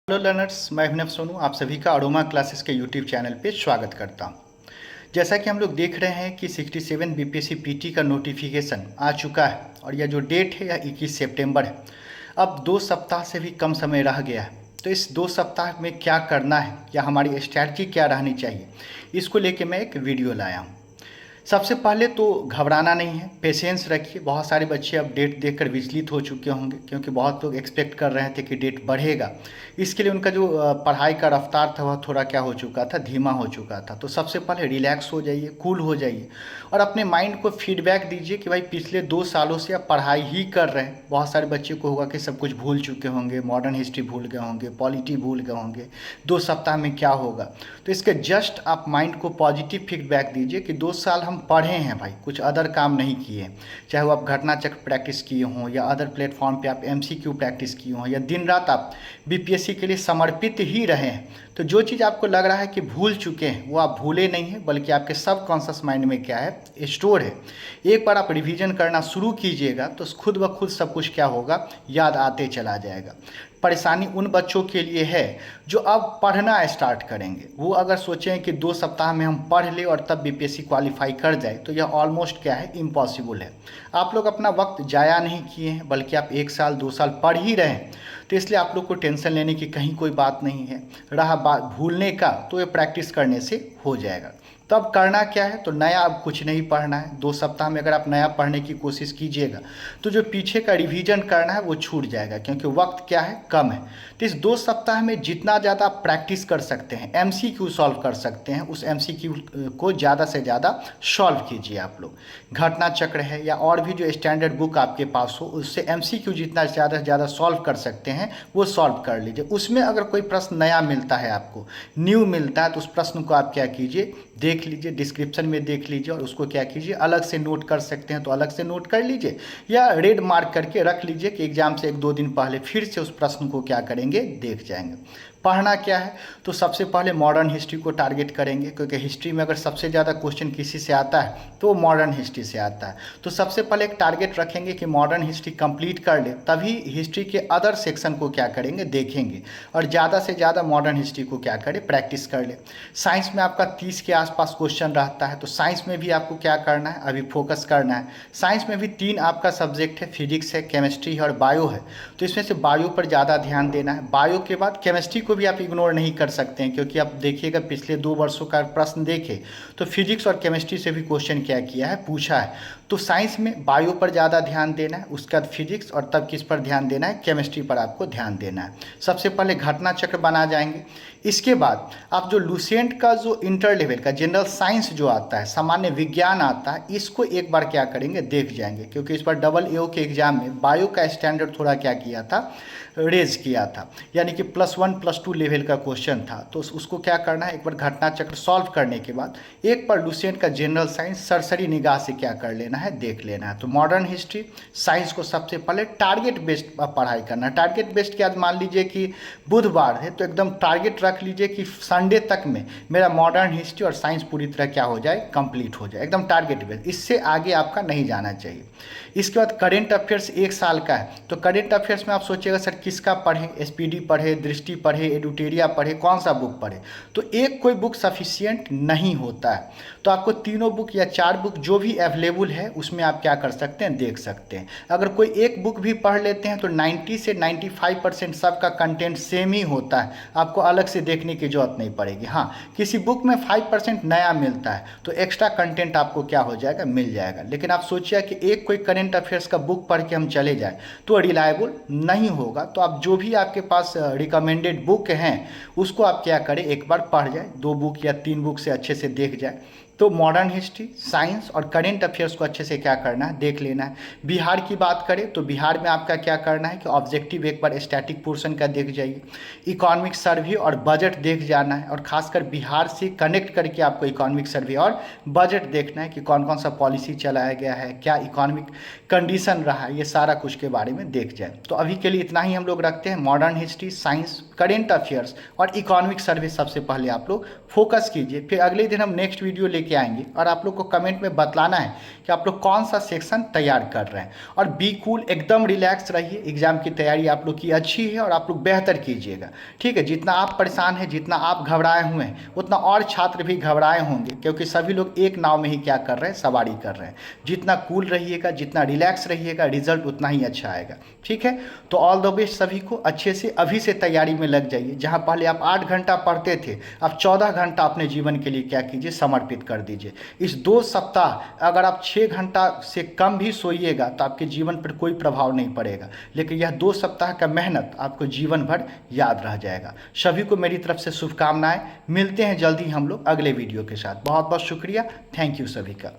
Hello learners, मैं अभिनव सोनू आप सभी का अरोमा क्लासेस के यूट्यूब चैनल पे स्वागत करता हूं। जैसा कि हम लोग देख रहे हैं कि 67 बीपीएससी पीटी का नोटिफिकेशन आ चुका है और यह जो डेट है यह 21 सितंबर है। अब 2 सप्ताह से भी कम समय रह गया है, तो इस 2 सप्ताह में क्या करना है या हमारी स्ट्रैटेजी क्या रहनी चाहिए, इसको लेके मैं एक वीडियो लाया हूँ। सबसे पहले तो घबराना नहीं है, पेशेंस रखिए। बहुत सारे बच्चे अब डेट देखकर विचलित हो चुके होंगे क्योंकि बहुत लोग एक्सपेक्ट कर रहे थे कि डेट बढ़ेगा। इसके लिए उनका जो पढ़ाई का रफ्तार था वह थोड़ा क्या हो चुका था, धीमा हो चुका था। तो सबसे पहले रिलैक्स हो जाइए, कूल हो जाइए और अपने माइंड को फीडबैक दीजिए कि भाई पिछले 2 सालों से आप पढ़ाई ही कर रहे हैं। बहुत सारे बच्चे को होगा कि सब कुछ भूल चुके होंगे, मॉडर्न हिस्ट्री भूल गए होंगे, पॉलिटी भूल गए होंगे, 2 सप्ताह में क्या होगा। तो इसके जस्ट आप माइंड को पॉजिटिव फीडबैक दीजिए कि 2 साल हम पढ़े हैं भाई, कुछ अदर काम नहीं किए। चाहे वो आप घटना चक्र प्रैक्टिस किए हों या अदर प्लेटफॉर्म पे आप एमसीक्यू प्रैक्टिस किए हों या दिन रात आप बीपीएससी के लिए समर्पित ही रहे हैं, तो जो चीज़ आपको लग रहा है कि भूल चुके हैं वो आप भूले नहीं हैं, बल्कि आपके सबकॉन्शियस माइंड में क्या है, स्टोर है। एक बार आप रिवीजन करना शुरू कीजिएगा तो खुद ब खुद सब कुछ क्या होगा, याद आते चला जाएगा। परेशानी उन बच्चों के लिए है जो अब पढ़ना स्टार्ट करेंगे। वो अगर सोचें कि 2 सप्ताह में हम पढ़ ले और तब बीपीएससी क्वालिफाई कर जाए, तो यह ऑलमोस्ट क्या है, इम्पॉसिबल है। आप लोग अपना वक्त जाया नहीं किए हैं, बल्कि आप 1 साल 2 साल पढ़ ही रहे हैं। तो इसलिए आप लोग को टेंशन लेने की कहीं कोई बात नहीं है। रहा बात भूलने का, तो ये प्रैक्टिस करने से हो जाएगा। तो अब करना क्या है, तो नया अब कुछ नहीं पढ़ना है। 2 सप्ताह में अगर आप नया पढ़ने की कोशिश कीजिएगा तो जो पीछे का रिवीजन करना है वो छूट जाएगा, क्योंकि वक्त क्या है, कम है। तो इस 2 सप्ताह में जितना ज़्यादा आप प्रैक्टिस कर सकते हैं, एमसीक्यू सॉल्व कर सकते हैं, उस एमसीक्यू को ज़्यादा से ज़्यादा सॉल्व कीजिए। आप लोग घटना चक्र है या और भी जो स्टैंडर्ड बुक आपके पास हो, उससे एमसीक्यू जितना ज़्यादा से ज़्यादा सॉल्व कर सकते हैं वो सॉल्व कर लीजिए। उसमें अगर कोई प्रश्न नया मिलता है, आपको न्यू मिलता है, तो उस प्रश्न को आप क्या कीजिए, देख लीजिए, डिस्क्रिप्शन में देख लीजिए और उसको क्या कीजिए, अलग से नोट कर सकते हैं तो अलग से नोट कर लीजिए या रेड मार्क करके रख लीजिए कि एग्जाम से 1-2 दिन पहले फिर से उस प्रश्न को क्या करेंगे, देख जाएंगे। पढ़ना क्या है, तो सबसे पहले मॉडर्न हिस्ट्री को टारगेट करेंगे, क्योंकि हिस्ट्री में अगर सबसे ज़्यादा क्वेश्चन किसी से आता है तो वो मॉडर्न हिस्ट्री से आता है। तो सबसे पहले एक टारगेट रखेंगे कि मॉडर्न हिस्ट्री कंप्लीट कर ले, तभी हिस्ट्री के अदर सेक्शन को क्या करेंगे, देखेंगे और ज़्यादा से ज़्यादा मॉडर्न हिस्ट्री को क्या करें, प्रैक्टिस कर ले। साइंस में आपका 30 के आसपास क्वेश्चन रहता है, तो साइंस में भी आपको क्या करना है, अभी फोकस करना है। साइंस में भी 3 आपका सब्जेक्ट है, फिजिक्स है, केमिस्ट्री है और बायो है। तो इसमें से बायो पर ज़्यादा ध्यान देना है। बायो के बाद केमिस्ट्री को भी आप इग्नोर नहीं कर सकते हैं, क्योंकि आप देखिएगा पिछले 2 वर्षों का प्रश्न देखें तो फिजिक्स और केमिस्ट्री से भी क्वेश्चन क्या किया है, पूछा है। तो साइंस में बायो पर ज़्यादा ध्यान देना है, उसके बाद फिजिक्स और तब किस पर ध्यान देना है, केमिस्ट्री पर आपको ध्यान देना है। सबसे पहले घटना चक्र बना जाएंगे। इसके बाद आप जो लुसेंट का जो इंटर लेवल का जनरल साइंस जो आता है, सामान्य विज्ञान आता है, इसको एक बार क्या करेंगे, देख जाएंगे, क्योंकि इस बार डबल एओ के एग्जाम में बायो का स्टैंडर्ड थोड़ा क्या किया था, रेज किया था, यानी कि +1 +2 लेवल का क्वेश्चन था। तो उसको क्या करना है, एक बार घटना चक्र सॉल्व करने के बाद एक बार लुसेंट का जनरल साइंस सरसरी निगाह से क्या कर लेना है, देख लेना है। तो मॉडर्न हिस्ट्री साइंस को सबसे पहले टारगेट बेस्ड पढ़ाई करना है। टारगेट बेस्ड क्या, मान लीजिए कि बुधवार है तो एकदम टारगेट रख लीजिए कि संडे तक में मेरा मॉडर्न हिस्ट्री और साइंस पूरी तरह क्या हो जाए, कंप्लीट हो जाए, एकदम टारगेट बेस्ड। इससे आगे आपका नहीं जाना चाहिए। इसके बाद करेंट अफेयर्स 1 साल का है, तो करेंट अफेयर्स में आप सोचिएगा सर किसका पढ़ें, एसपीडी पढ़े, दृष्टि पढ़े, एडुटेरिया पढ़े, कौन सा बुक पढ़े। तो एक कोई बुक सफिशियंट नहीं होता है, तो आपको 3 बुक या 4 बुक जो भी अवेलेबल है उसमें आप क्या कर सकते हैं, देख सकते हैं। अगर कोई एक बुक भी पढ़ लेते हैं तो 90 से 95% सबका कंटेंट सेम ही होता है, आपको अलग से देखने की जरूरत नहीं पड़ेगी। हाँ, किसी बुक में 5% नया मिलता है तो एक्स्ट्रा कंटेंट आपको क्या हो जाएगा, मिल जाएगा। लेकिन आप सोचिए कि एक कोई करेंट अफेयर्स का बुक पढ़ के हम चले जाए तो रिलायबल नहीं होगा। तो आप जो भी आपके पास रिकमेंडेड बुक हैं उसको आप क्या करें, एक बार पढ़ जाए, 2 बुक या 3 बुक से अच्छे से देख जाए। तो मॉडर्न हिस्ट्री, साइंस और करेंट अफेयर्स को अच्छे से क्या करना है, देख लेना है। बिहार की बात करें तो बिहार में आपका क्या करना है कि ऑब्जेक्टिव एक बार स्टैटिक पोर्शन का देख जाइए, इकोनॉमिक सर्वे और बजट देख जाना है, और खासकर बिहार से कनेक्ट करके आपको इकोनॉमिक सर्वे और बजट देखना है कि कौन कौन सा पॉलिसी चलाया गया है, क्या इकोनॉमिक कंडीशन रहा है, ये सारा कुछ के बारे में देख जाए। तो अभी के लिए इतना ही हम लोग रखते हैं। Modern history, science, current affairs और इकोनॉमिक सर्वे सबसे पहले आप लोग फोकस कीजिए। फिर अगले दिन हम नेक्स्ट वीडियो लेके लेके आएंगे और आप लोग को कमेंट में बतलाना है कि आप लोग कौन सा सेक्शन तैयार कर रहे हैं। और बी कूल, एकदम रिलैक्स रहिए। एग्ज़ाम की तैयारी आप लोग की अच्छी है और आप लोग बेहतर कीजिएगा, ठीक है। जितना आप परेशान हैं, जितना आप घबराए हुए हैं, उतना और छात्र भी घबराए होंगे, क्योंकि सभी लोग एक नाव में ही क्या कर रहे हैं, सवारी कर रहे हैं। जितना कूल रहिएगा, जितना रिलैक्स रहिएगा, रिजल्ट उतना ही अच्छा आएगा, ठीक है। तो ऑल द बेस्ट सभी को। अच्छे से अभी से तैयारी में लग जाइए। जहाँ पहले आप 8 घंटा पढ़ते थे, अब 14 घंटा अपने जीवन के लिए क्या कीजिए, समर्पित कर दीजिए। इस 2 सप्ताह अगर आप 6 घंटा से कम भी सोइएगा तो आपके जीवन पर कोई प्रभाव नहीं पड़ेगा, लेकिन यह 2 सप्ताह का मेहनत आपको जीवन भर याद रह जाएगा। सभी को मेरी तरफ से शुभकामनाएं। मिलते हैं जल्दी हम लोग अगले वीडियो के साथ। बहुत बहुत शुक्रिया, थैंक यू सभी का।